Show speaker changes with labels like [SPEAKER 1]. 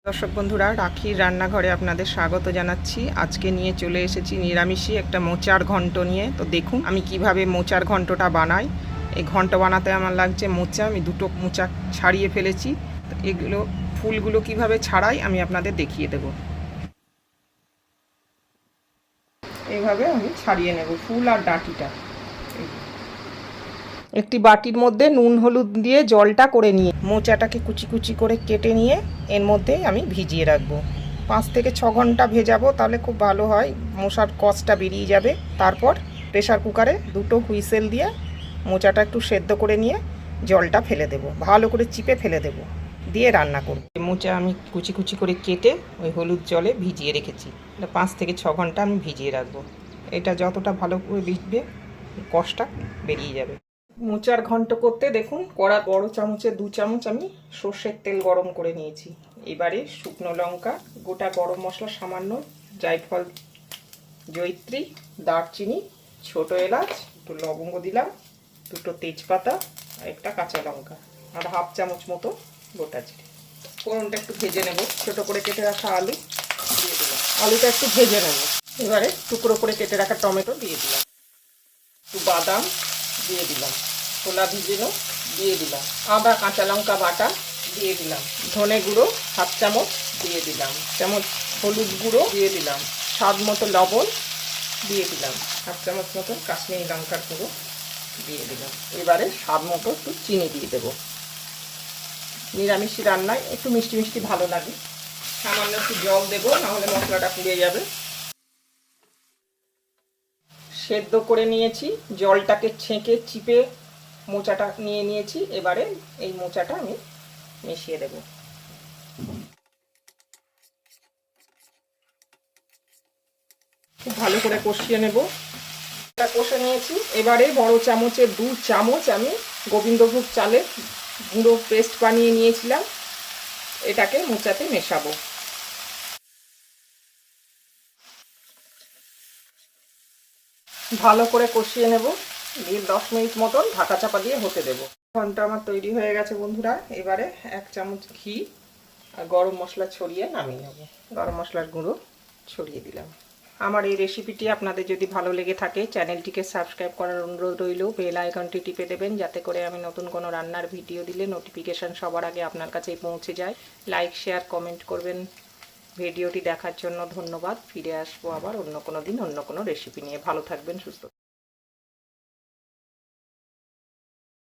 [SPEAKER 1] দর্শক বন্ধুরা, রাখির রান্নাঘরে আপনাদের স্বাগত জানাচ্ছি। আজকে নিয়ে চলে এসেছি নিরামিষই একটা মোচার ঘন্ট নিয়ে। তো দেখুন আমি কিভাবে মোচার ঘন্টটা বানাই। এই ঘন্ট বানাতে আমার লাগছে মোচা। আমি দুটো মোচা ছাড়িয়ে ফেলেছি। তো এগুলো ফুলগুলো কিভাবে ছাড়াই আমি আপনাদের দেখিয়ে দেব। এইভাবে আমি ছাড়িয়ে নেব ফুল আর ডাঁটিটা। একটি বাটির মধ্যে নুন হলুদ দিয়ে জলটা করে নিয়ে মোচাটাকে কুচি কুচি করে কেটে নিয়ে এর মধ্যে আমি ভিজিয়ে রাখবো। 5 থেকে 6 ঘন্টা ভেজাবো, তাহলে খুব ভালো হয়, মোচার কষটা বেরিয়ে যাবে। তারপর প্রেসার কুকারে 2টো হুইসেল দিয়ে মোচাটা একটু সেদ্ধ করে নিয়ে জলটা ফেলে দেবো, ভালো করে চিপে ফেলে দেবো, দিয়ে রান্না করব। মোচা আমি কুচি কুচি করে কেটে ওই হলুদ জলে ভিজিয়ে রেখেছি। 5 থেকে 6 ঘন্টা আমি ভিজিয়ে রাখবো। এটা যতটা ভালো করে ভিজবে কষটা বেরিয়ে যাবে। মোচার ঘন্ট করতে দেখুন কড়া বড় চামচে 2 চামচ আমি সর্ষের তেল গরম করে নিয়েছি। এবারে শুকনো লঙ্কা, গোটা গরম মশলা সামান্য, জায়ফল, জয়িত্রী, দারচিনি, ছোট এলাচ, একটু লবঙ্গ দিলাম, 2টো তেজপাতা আর একটা কাঁচা লঙ্কা আর 1/2 চামচ মতো গোটা জিরে। ফোড়নটা একটু ভেজে নেব। ছোট করে কেটে রাখা আলু দিয়ে দিলাম, আলুটা একটু ভেজে নেব। এবারে টুকরো করে কেটে রাখা টমেটো দিয়ে দিলাম, একটু বাদাম দিয়ে দিলাম, ছোলা ভিজানো দিয়ে দিলাম, আদা কাঁচা লঙ্কা বাটা দিয়ে দিলাম, ধনে গুঁড়ো 1/2 চামচ দিয়ে দিলাম, চামচ হলুদ গুঁড়ো দিয়ে দিলাম, স্বাদ মতো লবণ দিয়ে দিলাম, 1/2 চামচ মতো কাশ্মীরি লঙ্কার গুঁড়ো দিয়ে দিলাম। এবারে স্বাদ মতো একটু চিনি দিয়ে দেবো। নিরামিষি রান্নায় একটু মিষ্টি মিষ্টি ভালো লাগে। সামান্য একটু জল দেবো, নাহলে মশলাটা পুড়ে যাবে। সেদ্ধ করে নিয়েছি, জলটাকে ছেঁকে চিপে মোচাটা নিয়ে নিয়েছি। এবারে এই মোচাটা আমি মিশিয়ে দেব। খুব ভালো করে কষিয়ে নেব। এটা কষে নিয়েছি। এবারে বড় চামচে 2 চামচ আমি গোবিন্দভোগ চালের গুঁড়ো পেস্ট বানিয়ে নিয়েছিলাম, এটাকে মোচাতে মেশাবো। ভালো করে কষিয়ে নেব, দিয়ে 10 মিনিট মতন ঢাকা চাপা দিয়ে হতে দেবো। ঘন্টা আমার তৈরি হয়ে গেছে বন্ধুরা। এবারে 1 চামচ ঘি আর গরম মশলা ছড়িয়ে নামিয়ে নেব। গরম মশলার গুঁড়ো ছড়িয়ে দিলাম। আমার এই রেসিপিটি আপনাদের যদি ভালো লেগে থাকে চ্যানেলটিকে সাবস্ক্রাইব করার অনুরোধ রইল। বেল আইকনটি টিপে দেবেন, যাতে করে আমি নতুন কোনো রান্নার ভিডিও দিলে নোটিফিকেশান সবার আগে আপনার কাছে পৌঁছে যায়। লাইক, শেয়ার, কমেন্ট করবেন। ভিডিওটি দেখার জন্য ধন্যবাদ। ফিরে আসবো আবার অন্য কোনো দিন অন্য কোনো রেসিপি নিয়ে। ভালো থাকবেন, সুস্থ